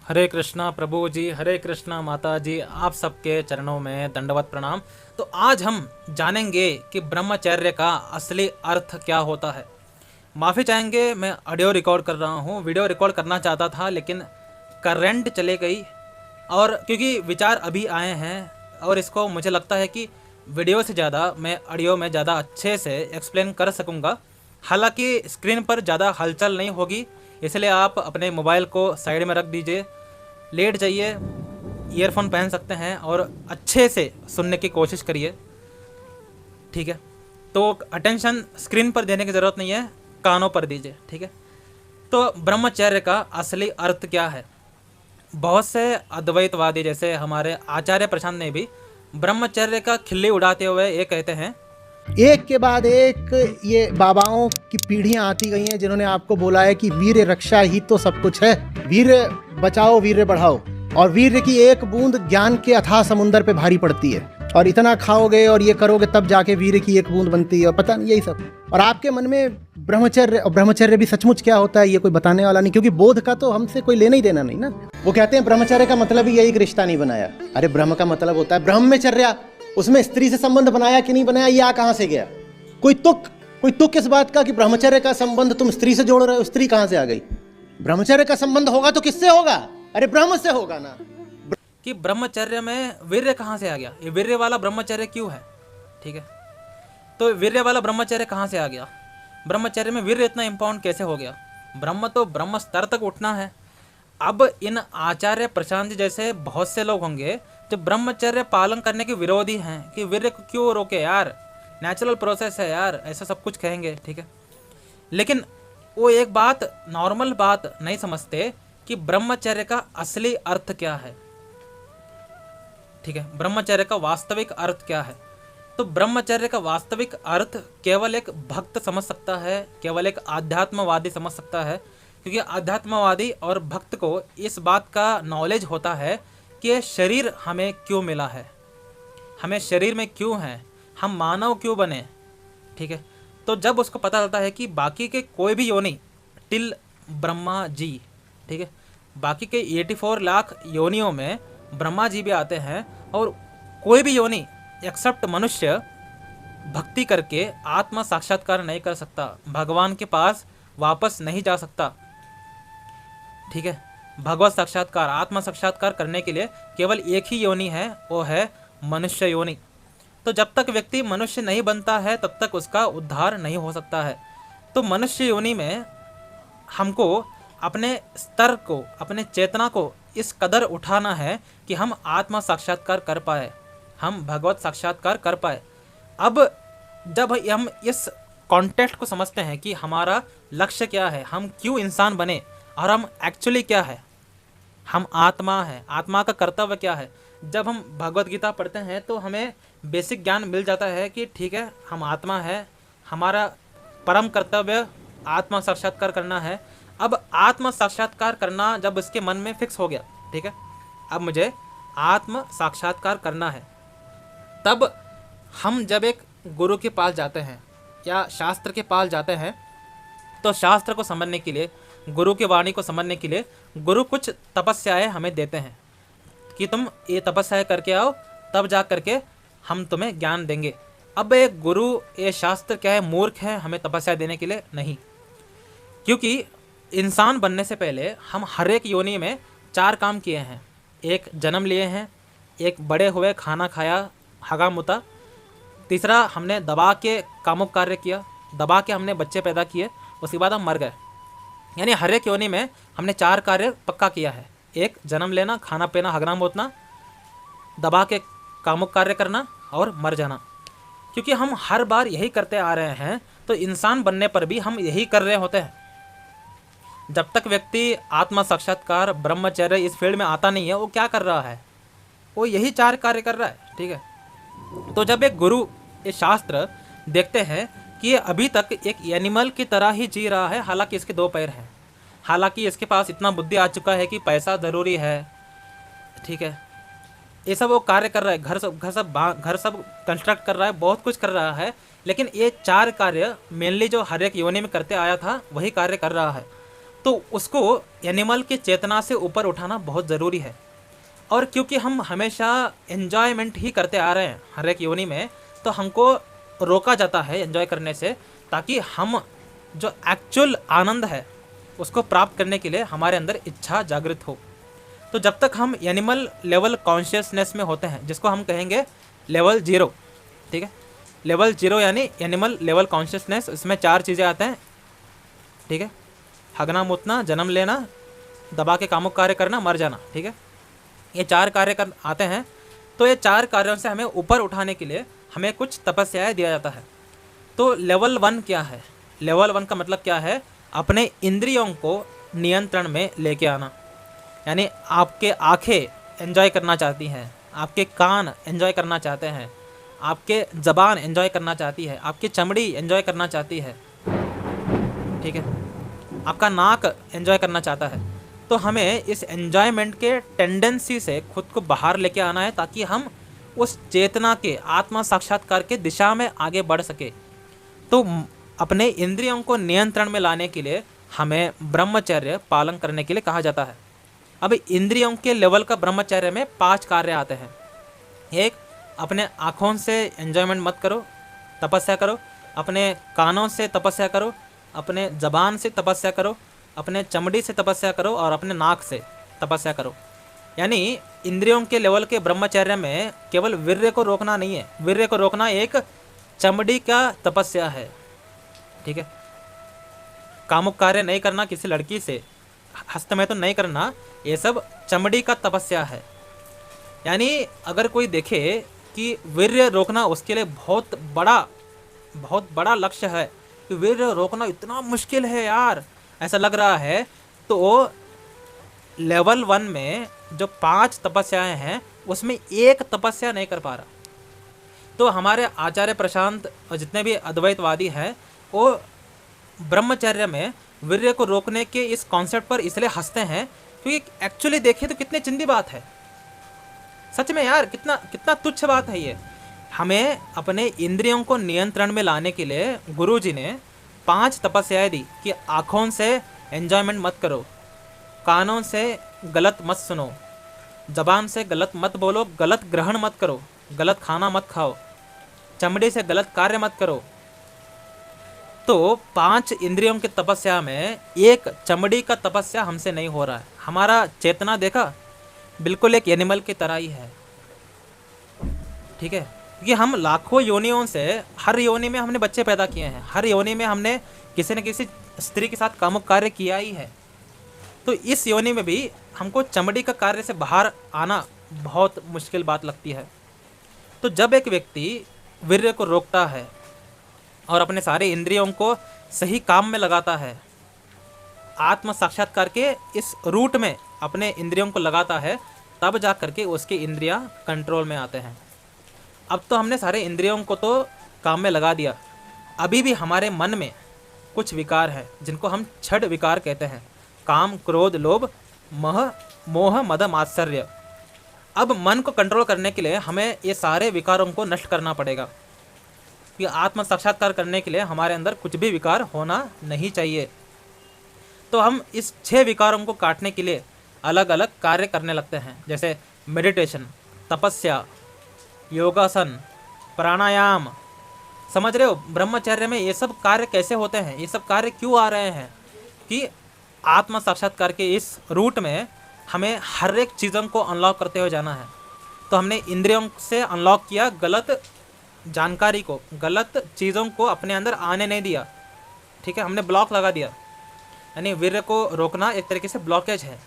हरे कृष्णा प्रभु जी, हरे कृष्णा माता जी, आप सबके चरणों में दंडवत प्रणाम। तो आज हम जानेंगे कि ब्रह्मचर्य का असली अर्थ क्या होता है। माफ़ी चाहेंगे, मैं ऑडियो रिकॉर्ड कर रहा हूँ, वीडियो रिकॉर्ड करना चाहता था लेकिन करंट चले गई। और क्योंकि विचार अभी आए हैं और इसको मुझे लगता है कि वीडियो से ज़्यादा मैं ऑडियो में ज़्यादा अच्छे से एक्सप्लेन कर सकूँगा। हालांकि स्क्रीन पर ज़्यादा हलचल नहीं होगी, इसलिए आप अपने मोबाइल को साइड में रख दीजिए, लेट जाइए, ईयरफोन पहन सकते हैं और अच्छे से सुनने की कोशिश करिए। ठीक है, तो अटेंशन स्क्रीन पर देने की ज़रूरत नहीं है, कानों पर दीजिए। ठीक है, तो ब्रह्मचर्य का असली अर्थ क्या है। बहुत से अद्वैतवादी जैसे हमारे आचार्य प्रशांत ने भी ब्रह्मचर्य का खिल्ली उड़ाते हुए ये कहते हैं, एक के बाद एक ये बाबाओं की पीढ़ियां आती गई हैं जिन्होंने आपको बोला है कि वीर रक्षा ही तो सब कुछ है, वीर बचाओ वीर बढ़ाओ। और वीर की एक बूंद ज्ञान के अथाह समुंदर पे भारी पड़ती है, और इतना खाओगे और ये करोगे तब जाके वीर की एक बूंद बनती है, और पता नहीं यही सब। और आपके मन में ब्रह्मचर्य, और ब्रह्मचर्य भी सचमुच क्या होता है ये कोई बताने वाला नहीं, क्योंकि बोध का तो हमसे कोई लेना ही देना नहीं ना। वो कहते हैं ब्रह्मचर्य का मतलब ही यही कि रिश्ता नहीं बनाया। अरे ब्रह्म का मतलब होता है ब्रह्मचर्या, उसमें स्त्री से संबंध बनाया कि नहीं बनाया ये कहां से गया। कोई तुक इस बात का कि ब्रह्मचर्य का संबंध तुम स्त्री से जोड़ रहे हो, स्त्री कहां से आ गई। ब्रह्मचर्य का संबंध होगा तो किससे होगा, अरे ब्रह्म से होगा ना। कि ब्रह्मचर्य में वीर्य कहाँ से आ गया, ये वीर्य वाला ब्रह्मचर्य क्यों है। ठीक है, तो वीर्य वाला ब्रह्मचर्य कहाँ से आ गया, ब्रह्मचर्य में वीर्य इतना इम्पोर्टेंट कैसे हो गया। ब्रह्म तो ब्रह्म स्तर तक उठना है। अब इन आचार्य प्रशांत जी जैसे बहुत से लोग होंगे जो ब्रह्मचर्य पालन करने के विरोधी हैं कि वीर्य को क्यों रोके यार, नेचुरल प्रोसेस है यार, ऐसा सब कुछ कहेंगे। ठीक है, लेकिन वो एक बात, नॉर्मल बात नहीं समझते कि ब्रह्मचर्य का असली अर्थ क्या है। ठीक है, ब्रह्मचर्य का वास्तविक अर्थ क्या है। तो ब्रह्मचर्य का वास्तविक अर्थ केवल एक भक्त समझ सकता है, केवल एक आध्यात्मवादी समझ सकता है, क्योंकि आध्यात्मवादी और भक्त को इस बात का नॉलेज होता है कि शरीर हमें क्यों मिला है, हमें शरीर में क्यों है, हम मानव क्यों बने। ठीक है, तो जब उसको पता चलता है कि बाकी के कोई भी योनि टिल ब्रह्मा जी, ठीक है, बाकी के 84 लाख योनियों में ब्रह्मा जी भी आते हैं, और कोई भी योनि एक्सेप्ट मनुष्य भक्ति करके आत्मा साक्षात्कार नहीं कर सकता, भगवान के पास वापस नहीं जा सकता। ठीक है, भगवत साक्षात्कार, आत्मा साक्षात्कार करने के लिए केवल एक ही योनि है, वो है मनुष्य योनि। तो जब तक व्यक्ति मनुष्य नहीं बनता है तब तक उसका उद्धार नहीं हो सकता है। तो मनुष्य योनि में हमको अपने स्तर को, अपने चेतना को इस कदर उठाना है कि हम आत्मा साक्षात्कार कर पाए, हम भगवत साक्षात्कार कर पाए। अब जब हम इस कॉन्टेक्स्ट को समझते हैं कि हमारा लक्ष्य क्या है, हम क्यों इंसान बने और हम एक्चुअली क्या है, हम आत्मा है, आत्मा का कर्तव्य क्या है। जब हम भगवत गीता पढ़ते हैं तो हमें बेसिक ज्ञान मिल जाता है कि ठीक है, हम आत्मा है, हमारा परम कर्तव्य आत्मा साक्षात्कार करना है। अब आत्म साक्षात्कार करना जब इसके मन में फिक्स हो गया, ठीक है, अब मुझे आत्म साक्षात्कार करना है, तब हम जब एक गुरु के पास जाते हैं या शास्त्र के पास जाते हैं, तो शास्त्र को समझने के लिए, गुरु की वाणी को समझने के लिए गुरु कुछ तपस्याएं हमें देते हैं कि तुम ये तपस्या करके आओ, तब जा करके हम तुम्हें ज्ञान देंगे। अब एक गुरु, ये शास्त्र क्या है, मूर्ख है हमें तपस्या देने के लिए? नहीं, क्योंकि इंसान बनने से पहले हम हर एक योनि में 4 काम किए हैं। एक, जन्म लिए हैं, एक बड़े हुए खाना खाया, हगा मुता, तीसरा हमने दबा के कामुक कार्य किया, दबा के हमने बच्चे पैदा किए, उसके बाद हम मर गए। यानी हर एक योनि में हमने 4 कार्य पक्का किया है। एक, जन्म लेना, खाना पीना, हगना मुतना, दबा के कामुक कार्य करना और मर जाना। क्योंकि हम हर बार यही करते आ रहे हैं, तो इंसान बनने पर भी हम यही कर रहे होते हैं। जब तक व्यक्ति आत्मा साक्षात्कार, ब्रह्मचर्य इस फील्ड में आता नहीं है, वो क्या कर रहा है, वो यही 4 कार्य कर रहा है। ठीक है, तो जब एक गुरु, ये शास्त्र देखते हैं कि ये अभी तक एक एनिमल की तरह ही जी रहा है, हालांकि इसके 2 पैर हैं, हालांकि इसके पास इतना बुद्धि आ चुका है कि पैसा ज़रूरी है, ठीक है, ये सब वो कार्य कर रहा है, घर सब कंस्ट्रक्ट कर रहा है, बहुत कुछ कर रहा है, लेकिन ये 4 कार्य मेनली जो हर एक योनि में करते आया था वही कार्य कर रहा है। तो उसको एनिमल की चेतना से ऊपर उठाना बहुत ज़रूरी है। और क्योंकि हम हमेशा एन्जॉयमेंट ही करते आ रहे हैं हर एक योनि में, तो हमको रोका जाता है एन्जॉय करने से, ताकि हम जो एक्चुअल आनंद है उसको प्राप्त करने के लिए हमारे अंदर इच्छा जागृत हो। तो जब तक हम एनिमल लेवल कॉन्शियसनेस में होते हैं, जिसको हम कहेंगे लेवल 0, ठीक है, लेवल 0 यानी एनिमल लेवल कॉन्शियसनेस, इसमें 4 चीज़ें आते हैं, ठीक है, हगना मुतना, जन्म लेना, दबा के कामुक कार्य करना, मर जाना, ठीक है, ये 4 कार्य कर आते हैं। तो ये 4 कार्यों से हमें ऊपर उठाने के लिए हमें कुछ तपस्याएं दिया जाता है। तो लेवल 1 क्या है? लेवल 1 का मतलब क्या है? अपने इंद्रियों को नियंत्रण में लेके आना। यानी आपके आंखें एंजॉय करना चाहती हैं, आपके कान एंजॉय करना चाहते हैं, आपके ज़बान एंजॉय करना चाहती है, आपकी चमड़ी एंजॉय करना चाहती है, ठीक है, आपका नाक एंजॉय करना चाहता है। तो हमें इस एंजॉयमेंट के टेंडेंसी से खुद को बाहर लेके आना है, ताकि हम उस चेतना के आत्मा साक्षात्कार के दिशा में आगे बढ़ सके। तो अपने इंद्रियों को नियंत्रण में लाने के लिए हमें ब्रह्मचर्य पालन करने के लिए कहा जाता है। अब इंद्रियों के लेवल का ब्रह्मचर्य में 5 कार्य आते हैं। एक, अपने आँखों से एंजॉयमेंट मत करो, तपस्या करो। अपने कानों से तपस्या करो, अपने ज़बान से तपस्या करो, अपने चमड़ी से तपस्या करो और अपने नाक से तपस्या करो। यानी इंद्रियों के लेवल के ब्रह्मचर्य में केवल वीर्य को रोकना नहीं है, वीर्य को रोकना एक चमड़ी का तपस्या है, ठीक है। कामुक कार्य नहीं करना, किसी लड़की से हस्त में तो नहीं करना, ये सब चमड़ी का तपस्या है। यानी अगर कोई देखे कि वीर्य रोकना उसके लिए बहुत बड़ा लक्ष्य है, कि वीर्य रोकना इतना मुश्किल है यार, ऐसा लग रहा है, तो लेवल 1 में जो 5 तपस्याएं हैं उसमें एक तपस्या नहीं कर पा रहा। तो हमारे आचार्य प्रशांत और जितने भी अद्वैतवादी हैं वो ब्रह्मचर्य में वीर्य को रोकने के इस कॉन्सेप्ट पर इसलिए हंसते हैं क्योंकि एक्चुअली देखें तो कितनी चिंदी बात है। सच में यार कितना तुच्छ बात है ये। हमें अपने इंद्रियों को नियंत्रण में लाने के लिए गुरुजी ने 5 तपस्याएं दी कि आँखों से एंजॉयमेंट मत करो, कानों से गलत मत सुनो, जबान से गलत मत बोलो, गलत ग्रहण मत करो, गलत खाना मत खाओ, चमड़ी से गलत कार्य मत करो। तो 5 इंद्रियों की तपस्या में एक चमड़ी का तपस्या हमसे नहीं हो रहा है। हमारा चेतना देखा बिल्कुल एक एनिमल की तरह ही है, ठीक है, क्योंकि हम लाखों योनियों से, हर योनि में हमने बच्चे पैदा किए हैं, हर योनि में हमने किसी न किसी स्त्री के साथ कामुक कार्य किया ही है। तो इस योनि में भी हमको चमड़ी का कार्य से बाहर आना बहुत मुश्किल बात लगती है। तो जब एक व्यक्ति वीर्य को रोकता है और अपने सारे इंद्रियों को सही काम में लगाता है, आत्म साक्षात्कार के इस रूट में अपने इंद्रियों को लगाता है, तब जा करके उसके इंद्रियां कंट्रोल में आते हैं। अब तो हमने सारे इंद्रियों को तो काम में लगा दिया, अभी भी हमारे मन में कुछ विकार हैं जिनको हम छड विकार कहते हैं, काम, क्रोध, लोभ, मोह, मद, मात्सर्य। अब मन को कंट्रोल करने के लिए हमें ये सारे विकारों को नष्ट करना पड़ेगा, कि आत्म साक्षात्कार करने के लिए हमारे अंदर कुछ भी विकार होना नहीं चाहिए। तो हम इस 6 विकारों को काटने के लिए अलग अलग कार्य करने लगते हैं, जैसे मेडिटेशन, तपस्या, योगासन, प्राणायाम। समझ रहे हो ब्रह्मचर्य में ये सब कार्य कैसे होते हैं, ये सब कार्य क्यों आ रहे हैं, कि आत्म साक्षात्कार के इस रूट में हमें हर एक चीज़ों को अनलॉक करते हुए जाना है। तो हमने इंद्रियों से अनलॉक किया, गलत जानकारी को, गलत चीज़ों को अपने अंदर आने नहीं दिया, ठीक है, हमने ब्लॉक लगा दिया। यानी वीर्य को रोकना एक तरीके से ब्लॉकेज है।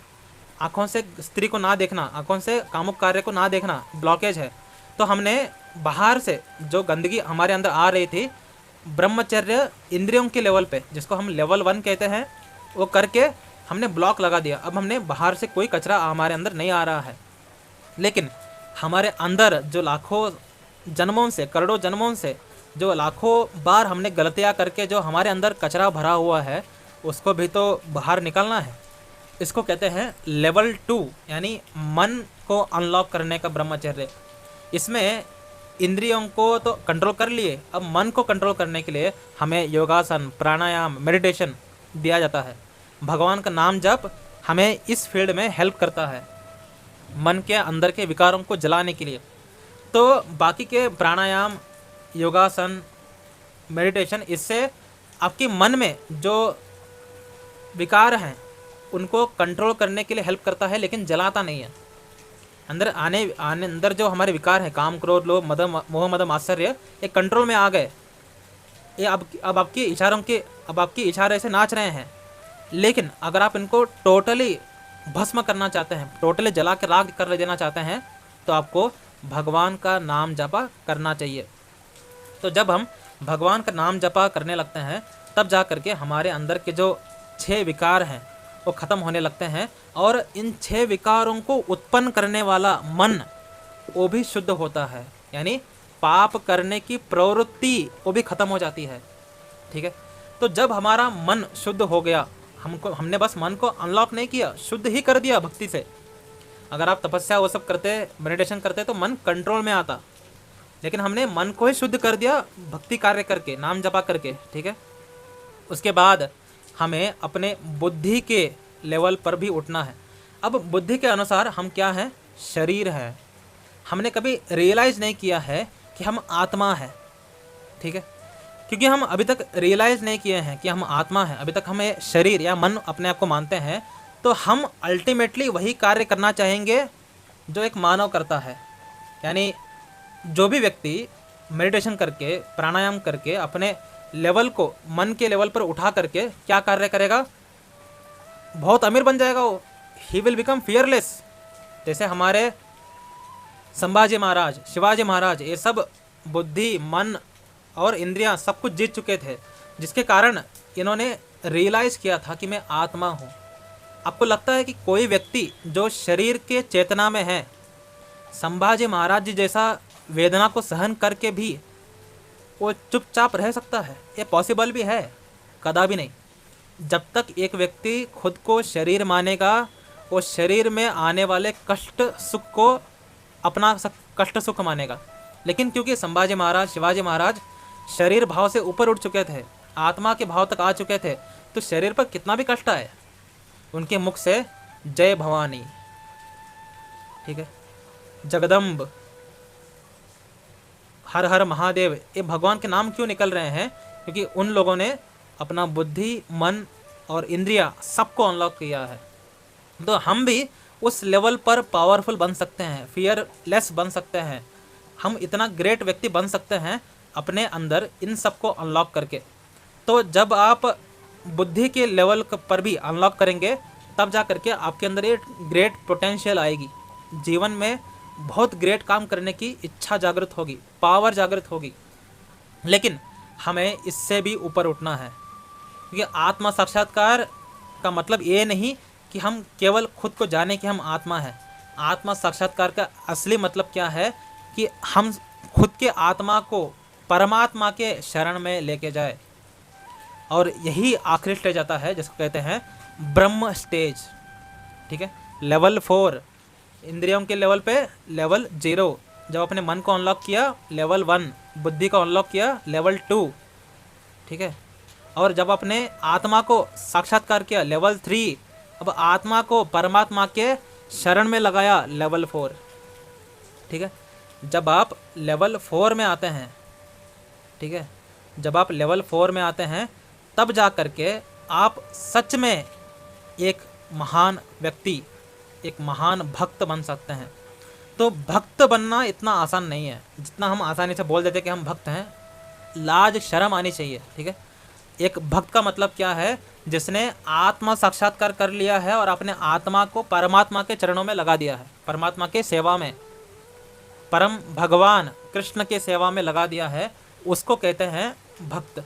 आँखों से स्त्री को ना देखना, आँखों से कामुक कार्य को ना देखना ब्लॉकेज है। तो हमने बाहर से जो गंदगी हमारे अंदर आ रही थी, ब्रह्मचर्य इंद्रियों के लेवल पे, जिसको हम लेवल 1 कहते हैं, वो करके हमने ब्लॉक लगा दिया। अब हमने बाहर से कोई कचरा हमारे अंदर नहीं आ रहा है, लेकिन हमारे अंदर जो लाखों जन्मों से, करोड़ों जन्मों से, जो लाखों बार हमने गलतियाँ करके जो हमारे अंदर कचरा भरा हुआ है, उसको भी तो बाहर निकालना है। इसको कहते हैं लेवल 2, यानी मन को अनलॉक करने का ब्रह्मचर्य। इसमें इंद्रियों को तो कंट्रोल कर लिए, अब मन को कंट्रोल करने के लिए हमें योगासन, प्राणायाम, मेडिटेशन दिया जाता है। भगवान का नाम जप हमें इस फील्ड में हेल्प करता है, मन के अंदर के विकारों को जलाने के लिए। तो बाकी के प्राणायाम, योगासन, मेडिटेशन, इससे आपके मन में जो विकार हैं उनको कंट्रोल करने के लिए हेल्प करता है, लेकिन जलाता नहीं है। अंदर जो हमारे विकार हैं, काम, क्रोध, लोभ, मद, मोह, मद, मात्सर्य, ये कंट्रोल में आ गए। ये अब आपकी इशारे से नाच रहे हैं। लेकिन अगर आप इनको टोटली भस्म करना चाहते हैं, टोटली जला के राख कर देना चाहते हैं, तो आपको भगवान का नाम जपा करना चाहिए। तो जब हम भगवान का नाम जपा करने लगते हैं, तब जा करके हमारे अंदर के जो 6 विकार हैं वो ख़त्म होने लगते हैं, और इन 6 विकारों को उत्पन्न करने वाला मन वो भी शुद्ध होता है। यानी पाप करने की प्रवृत्ति वो भी ख़त्म हो जाती है। ठीक है, तो जब हमारा मन शुद्ध हो गया, हमने बस मन को अनलॉक नहीं किया, शुद्ध ही कर दिया भक्ति से। अगर आप तपस्या वो सब करते, मेडिटेशन करते, तो मन कंट्रोल में आता, लेकिन हमने मन को ही शुद्ध कर दिया भक्ति कार्य करके, नाम जपा करके। ठीक है, उसके बाद हमें अपने बुद्धि के लेवल पर भी उठना है। अब बुद्धि के अनुसार हम क्या हैं? शरीर है। हमने कभी रियलाइज़ नहीं किया है कि हम आत्मा है। ठीक है, क्योंकि हम अभी तक रियलाइज़ नहीं किए हैं कि हम आत्मा हैं, अभी तक हमें शरीर या मन अपने आप को मानते हैं, तो हम अल्टीमेटली वही कार्य करना चाहेंगे जो एक मानव करता है। यानी जो भी व्यक्ति मेडिटेशन करके, प्राणायाम करके अपने लेवल को मन के लेवल पर उठा करके क्या कार्य करेगा? बहुत अमीर बन जाएगा वो। He will become fearless. जैसे हमारे संभाजी महाराज, शिवाजी महाराज, ये सब बुद्धि, मन और इंद्रियां सब कुछ जीत चुके थे, जिसके कारण इन्होंने रियलाइज़ किया था कि मैं आत्मा हूँ। आपको लगता है कि कोई व्यक्ति जो शरीर के चेतना में है, संभाजी महाराज जी जैसा वेदना को सहन करके भी वो चुपचाप रह सकता है? ये पॉसिबल भी है? कदापि नहीं। जब तक एक व्यक्ति खुद को शरीर मानेगा, वो शरीर में आने वाले कष्ट सुख को अपना कष्ट सुख मानेगा। लेकिन क्योंकि संभाजी महाराज, शिवाजी महाराज शरीर भाव से ऊपर उठ चुके थे, आत्मा के भाव तक आ चुके थे, तो शरीर पर कितना भी कष्ट आए, उनके मुख से जय भवानी, ठीक है, जगदम्ब, हर हर महादेव, ये भगवान के नाम क्यों निकल रहे हैं? क्योंकि उन लोगों ने अपना बुद्धि, मन और इंद्रिया सबको अनलॉक किया है। तो हम भी उस लेवल पर पावरफुल बन सकते हैं, फियरलेस बन सकते हैं, हम इतना ग्रेट व्यक्ति बन सकते हैं अपने अंदर इन सबको अनलॉक करके। तो जब आप बुद्धि के लेवल पर भी अनलॉक करेंगे, तब जा करके आपके अंदर एक ग्रेट पोटेंशियल आएगी, जीवन में बहुत ग्रेट काम करने की इच्छा जागृत होगी, पावर जागृत होगी। लेकिन हमें इससे भी ऊपर उठना है, क्योंकि आत्मा साक्षात्कार का मतलब ये नहीं कि हम केवल खुद को जाने कि हम आत्मा हैं। आत्मा साक्षात्कार का असली मतलब क्या है? कि हम खुद के आत्मा को परमात्मा के शरण में लेके जाए, और यही आखिरी स्टेज आता है जिसको कहते हैं ब्रह्म स्टेज। ठीक है, लेवल 4 इंद्रियों के लेवल पे, लेवल 0 जब अपने मन को अनलॉक किया, लेवल 1 बुद्धि को अनलॉक किया, लेवल 2, ठीक है, और जब अपने आत्मा को साक्षात्कार किया, लेवल 3, अब आत्मा को परमात्मा के शरण में लगाया, लेवल 4। ठीक है, जब आप लेवल 4 में आते हैं, ठीक है, जब आप लेवल 4 में आते हैं, तब जा करके आप सच में एक महान व्यक्ति, एक महान भक्त बन सकते हैं। तो भक्त बनना इतना आसान नहीं है जितना हम आसानी से बोल देते कि हम भक्त हैं। लाज शर्म आनी चाहिए। ठीक है, एक भक्त का मतलब क्या है? जिसने आत्मा साक्षात्कार कर लिया है और अपने आत्मा को परमात्मा के चरणों में लगा दिया है, परमात्मा के सेवा में, परम भगवान कृष्ण के सेवा में लगा दिया है, उसको कहते हैं भक्त।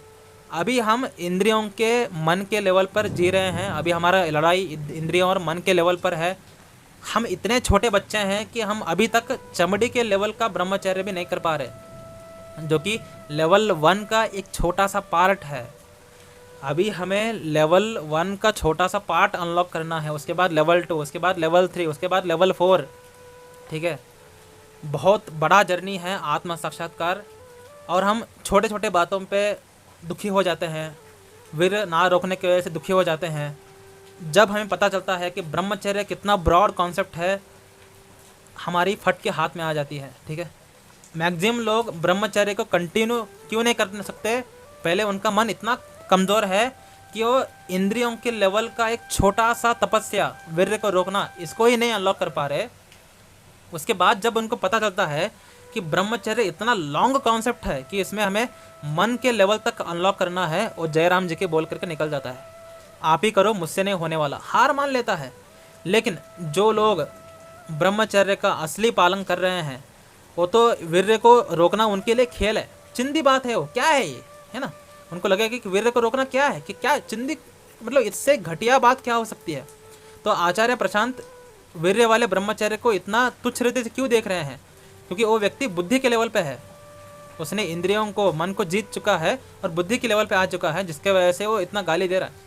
अभी हम इंद्रियों के, मन के लेवल पर जी रहे हैं, अभी हमारा लड़ाई इंद्रियों और मन के लेवल पर है। हम इतने छोटे बच्चे हैं कि हम अभी तक चमड़ी के लेवल का ब्रह्मचर्य भी नहीं कर पा रहे, जो कि लेवल 1 का एक छोटा सा पार्ट है। अभी हमें लेवल 1 का छोटा सा पार्ट अनलॉक करना है, उसके बाद लेवल 2, उसके बाद लेवल 3, उसके बाद लेवल 4। ठीक है, बहुत बड़ा जर्नी है आत्म साक्षात्कार, और हम छोटे छोटे बातों पे दुखी हो जाते हैं, वीर ना रोकने की वजह से दुखी हो जाते हैं, जब हमें पता चलता है कि ब्रह्मचर्य कितना ब्रॉड कॉन्सेप्ट है, हमारी फट के हाथ में आ जाती है। ठीक है, मैक्सिमम लोग ब्रह्मचर्य को कंटिन्यू क्यों नहीं कर सकते? पहले उनका मन इतना कमज़ोर है कि वो इंद्रियों के लेवल का एक छोटा सा तपस्या, वीर्य को रोकना, इसको ही नहीं अनलॉक कर पा रहे। उसके बाद जब उनको पता चलता है कि ब्रह्मचर्य इतना लॉन्ग कॉन्सेप्ट है कि इसमें हमें मन के लेवल तक अनलॉक करना है, और जयराम जी के बोल करके निकल जाता है, आप ही करो, मुझसे नहीं होने वाला, हार मान लेता है। लेकिन जो लोग ब्रह्मचर्य का असली पालन कर रहे हैं, वो तो वीर्य को रोकना उनके लिए खेल है, चिंदी बात है, वो क्या है ये, है ना। उनको लगेगा कि वीर्य को रोकना क्या है, कि क्या चिंदी, मतलब इससे घटिया बात क्या हो सकती है। तो आचार्य प्रशांत वीर्य वाले ब्रह्मचर्य को इतना तुच्छ रीति से क्यों देख रहे हैं? क्योंकि वो व्यक्ति बुद्धि के लेवल पे है, उसने इंद्रियों को, मन को जीत चुका है और बुद्धि के लेवल पे आ चुका है, जिसके वजह से वो इतना गाली दे रहा है।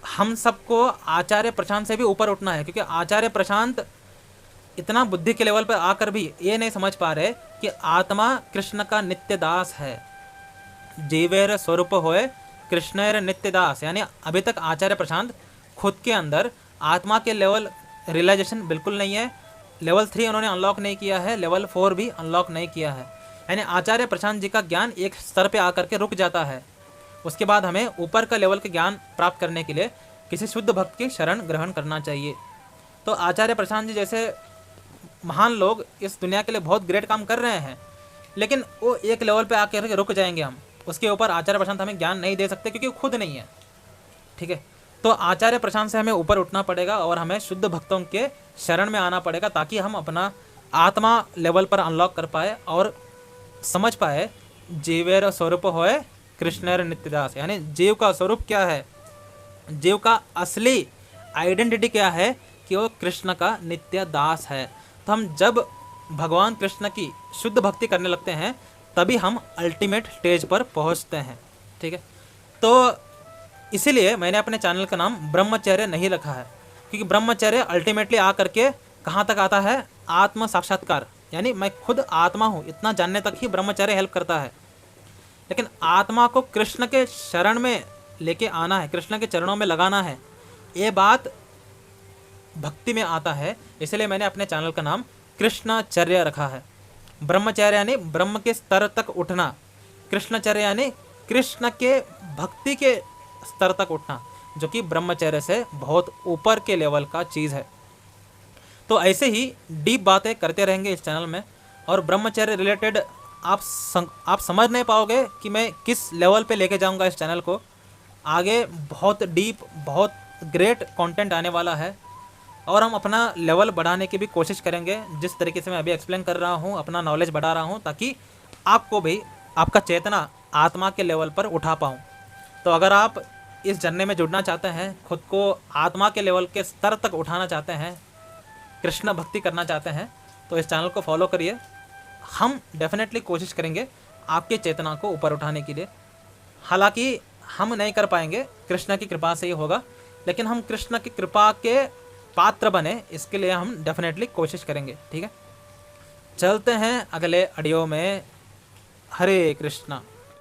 हम सबको आचार्य प्रशांत से भी ऊपर उठना है, क्योंकि आचार्य प्रशांत इतना बुद्धि के लेवल पर आकर भी ये नहीं समझ पा रहे कि आत्मा कृष्ण का नित्य दास है। जीवेर स्वरूप होए कृष्णेर नित्य दास, यानी अभी तक आचार्य प्रशांत खुद के अंदर आत्मा के लेवल रियलाइजेशन बिल्कुल नहीं है। लेवल 3 उन्होंने अनलॉक नहीं किया है, लेवल 4 भी अनलॉक नहीं किया है। यानी आचार्य प्रशांत जी का ज्ञान एक स्तर पे आकर के रुक जाता है। उसके बाद हमें ऊपर का लेवल के ज्ञान प्राप्त करने के लिए किसी शुद्ध भक्त की शरण ग्रहण करना चाहिए। तो आचार्य प्रशांत जी जैसे महान लोग इस दुनिया के लिए बहुत ग्रेट काम कर रहे हैं, लेकिन वो एक लेवल पे आकर के रुक जाएंगे। हम उसके ऊपर आचार्य प्रशांत हमें ज्ञान नहीं दे सकते, क्योंकि वो खुद नहीं है। ठीक है, तो आचार्य प्रशांत से हमें ऊपर उठना पड़ेगा और हमें शुद्ध भक्तों के शरण में आना पड़ेगा, ताकि हम अपना आत्मा लेवल पर अनलॉक कर पाए और समझ पाए जीवेर स्वरूप होए कृष्णेर नित्यदास, यानी जीव का स्वरूप क्या है, जीव का असली आइडेंटिटी क्या है, कि वो कृष्ण का नित्य दास है। तो हम जब भगवान कृष्ण की शुद्ध भक्ति करने लगते हैं, तभी हम अल्टीमेट स्टेज पर पहुंचते हैं। ठीक है, तो इसीलिए मैंने अपने चैनल का नाम ब्रह्मचर्य नहीं रखा है, क्योंकि ब्रह्मचर्य अल्टीमेटली आ करके कहाँ तक आता है? आत्म साक्षात्कार, यानी मैं खुद आत्मा हूँ, इतना जानने तक ही ब्रह्मचर्य हेल्प करता है। लेकिन आत्मा को कृष्ण के शरण में लेके आना है, कृष्ण के चरणों में लगाना है, ये बात भक्ति में आता है। इसलिए मैंने अपने चैनल का नाम कृष्णचर्य रखा है। ब्रह्मचर्य यानी ब्रह्म के स्तर तक उठना, कृष्णचर्य यानी कृष्ण के भक्ति के स्तर तक उठना, जो कि ब्रह्मचर्य से बहुत ऊपर के लेवल का चीज़ है। तो ऐसे ही डीप बातें करते रहेंगे इस चैनल में, और ब्रह्मचर्य रिलेटेड आप समझ नहीं पाओगे कि मैं किस लेवल पे लेके जाऊंगा इस चैनल को। आगे बहुत डीप, बहुत ग्रेट कंटेंट आने वाला है, और हम अपना लेवल बढ़ाने की भी कोशिश करेंगे। जिस तरीके से मैं अभी एक्सप्लेन कर रहा हूँ, अपना नॉलेज बढ़ा रहा हूँ, ताकि आपको भी आपका चेतना आत्मा के लेवल पर उठा पाऊँ। तो अगर आप इस जर्नी में जुड़ना चाहते हैं, खुद को आत्मा के लेवल के स्तर तक उठाना चाहते हैं, कृष्ण भक्ति करना चाहते हैं, तो इस चैनल को फॉलो करिए। हम डेफिनेटली कोशिश करेंगे आपके चेतना को ऊपर उठाने के लिए। हालांकि हम नहीं कर पाएंगे, कृष्ण की कृपा से ही होगा, लेकिन हम कृष्ण की कृपा के पात्र बने, इसके लिए हम डेफिनेटली कोशिश करेंगे। ठीक है, चलते हैं अगले ऑडियो में। हरे कृष्णा।